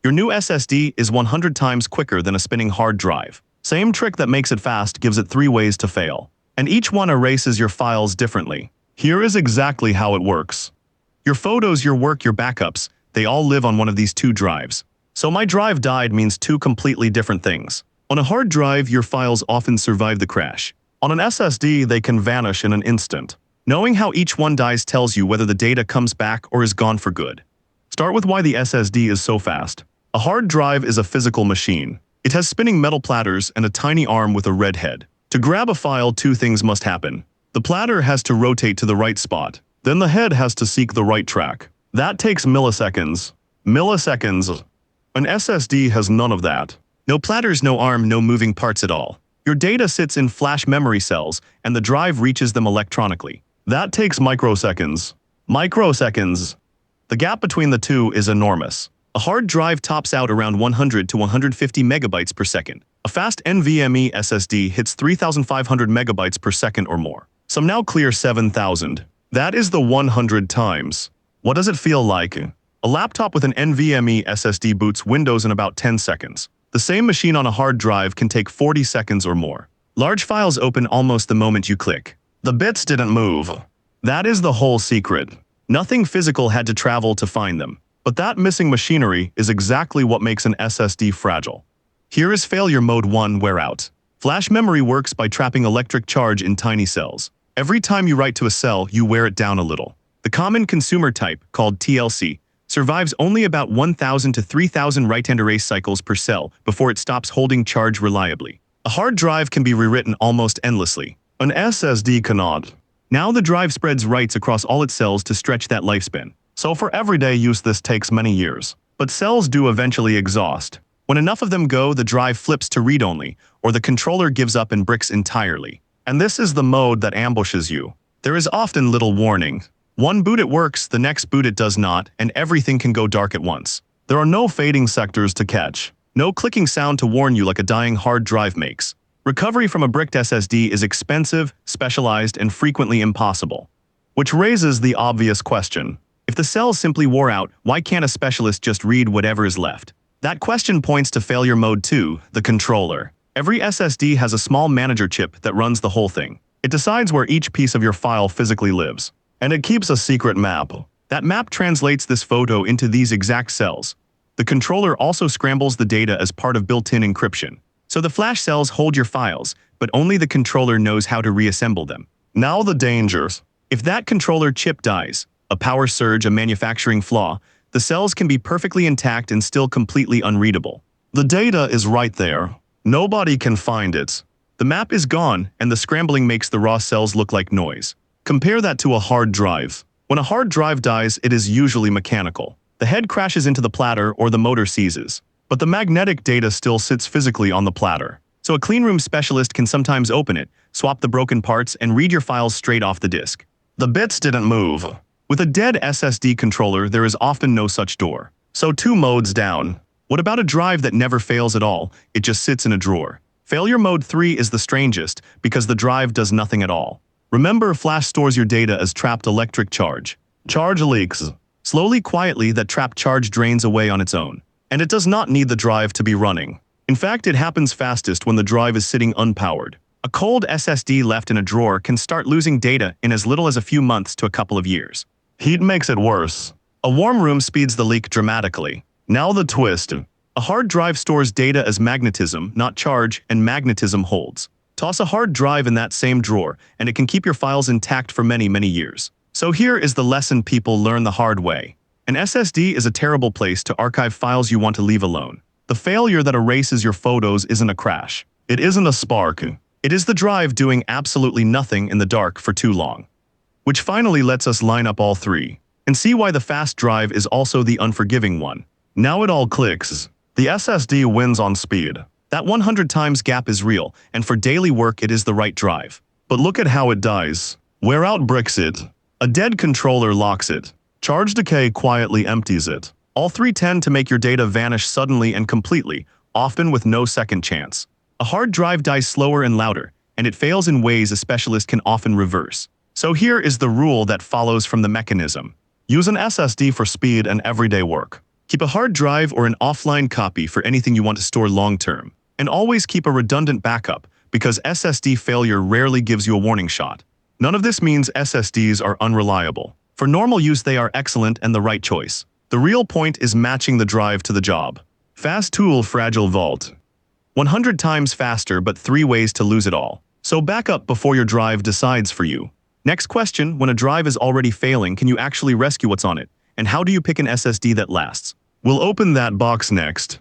Your new SSD is 100 times quicker than a spinning hard drive. Same trick that makes it fast gives it 3 ways to fail. And each one erases your files differently. Here is exactly how it works. Your photos, your work, your backups, they all live on one of these 2 drives. So my drive died means 2 completely different things. On a hard drive, your files often survive the crash. On an SSD, they can vanish in an instant. Knowing how each one dies tells you whether the data comes back or is gone for good. Start with why the SSD is so fast. A hard drive is a physical machine. It has spinning metal platters and a tiny arm with a red head. To grab a file, 2 things must happen. The platter has to rotate to the right spot. Then the head has to seek the right track. That takes milliseconds. Milliseconds. An SSD has none of that. No platters, no arm, no moving parts at all. Your data sits in flash memory cells, and the drive reaches them electronically. That takes microseconds. Microseconds. The gap between the 2 is enormous. A hard drive tops out around 100 to 150 megabytes per second. A fast NVMe SSD hits 3,500 megabytes per second or more. Some now clear 7,000. That is the 100 times. What does it feel like? A laptop with an NVMe SSD boots Windows in about 10 seconds. The same machine on a hard drive can take 40 seconds or more. Large files open almost the moment you click. The bits didn't move. That is the whole secret. Nothing physical had to travel to find them. But that missing machinery is exactly what makes an SSD fragile. Here is failure mode 1, wear out. Flash memory works by trapping electric charge in tiny cells. Every time you write to a cell, you wear it down a little. The common consumer type, called TLC, survives only about 1,000 to 3,000 write-and erase cycles per cell before it stops holding charge reliably. A hard drive can be rewritten almost endlessly. An SSD cannot. Now the drive spreads writes across all its cells to stretch that lifespan. So for everyday use this takes many years. But cells do eventually exhaust. When enough of them go, the drive flips to read-only, or the controller gives up and bricks entirely. And this is the mode that ambushes you. There is often little warning. One boot it works, the next boot it does not, and everything can go dark at once. There are no fading sectors to catch. No clicking sound to warn you like a dying hard drive makes. Recovery from a bricked SSD is expensive, specialized, and frequently impossible. Which raises the obvious question. If the cells simply wore out, why can't a specialist just read whatever is left? That question points to failure mode 2, the controller. Every SSD has a small manager chip that runs the whole thing. It decides where each piece of your file physically lives. And it keeps a secret map. That map translates this photo into these exact cells. The controller also scrambles the data as part of built-in encryption. So the flash cells hold your files, but only the controller knows how to reassemble them. Now the dangers. If that controller chip dies, a power surge, a manufacturing flaw, the cells can be perfectly intact and still completely unreadable. The data is right there. Nobody can find it. The map is gone, and the scrambling makes the raw cells look like noise. Compare that to a hard drive. When a hard drive dies, it is usually mechanical. The head crashes into the platter or the motor seizes. But the magnetic data still sits physically on the platter. So a cleanroom specialist can sometimes open it, swap the broken parts, and read your files straight off the disk. The bits didn't move. With a dead SSD controller, there is often no such door. So 2 modes down. What about a drive that never fails at all? It just sits in a drawer. Failure mode 3 is the strangest because the drive does nothing at all. Remember, flash stores your data as trapped electric charge. Charge leaks. Slowly, quietly, that trapped charge drains away on its own. And it does not need the drive to be running. In fact, it happens fastest when the drive is sitting unpowered. A cold SSD left in a drawer can start losing data in as little as a few months to a couple of years. Heat makes it worse. A warm room speeds the leak dramatically. Now the twist. A hard drive stores data as magnetism, not charge, and magnetism holds. Toss a hard drive in that same drawer, and it can keep your files intact for many, many years. So here is the lesson people learn the hard way. An SSD is a terrible place to archive files you want to leave alone. The failure that erases your photos isn't a crash. It isn't a spark. It is the drive doing absolutely nothing in the dark for too long. Which finally lets us line up all 3 and see why the fast drive is also the unforgiving one. Now it all clicks. The SSD wins on speed. That 100 times gap is real, and for daily work it is the right drive. But look at how it dies. Wear out bricks it. A dead controller locks it. Charge decay quietly empties it. All 3 tend to make your data vanish suddenly and completely, often with no second chance. A hard drive dies slower and louder, and it fails in ways a specialist can often reverse. So here is the rule that follows from the mechanism. Use an SSD for speed and everyday work. Keep a hard drive or an offline copy for anything you want to store long-term. And always keep a redundant backup, because SSD failure rarely gives you a warning shot. None of this means SSDs are unreliable. For normal use, they are excellent and the right choice. The real point is matching the drive to the job. Fast tool, fragile vault. 100 times faster, but 3 ways to lose it all. So back up before your drive decides for you. Next question, when a drive is already failing, can you actually rescue what's on it? And how do you pick an SSD that lasts? We'll open that box next.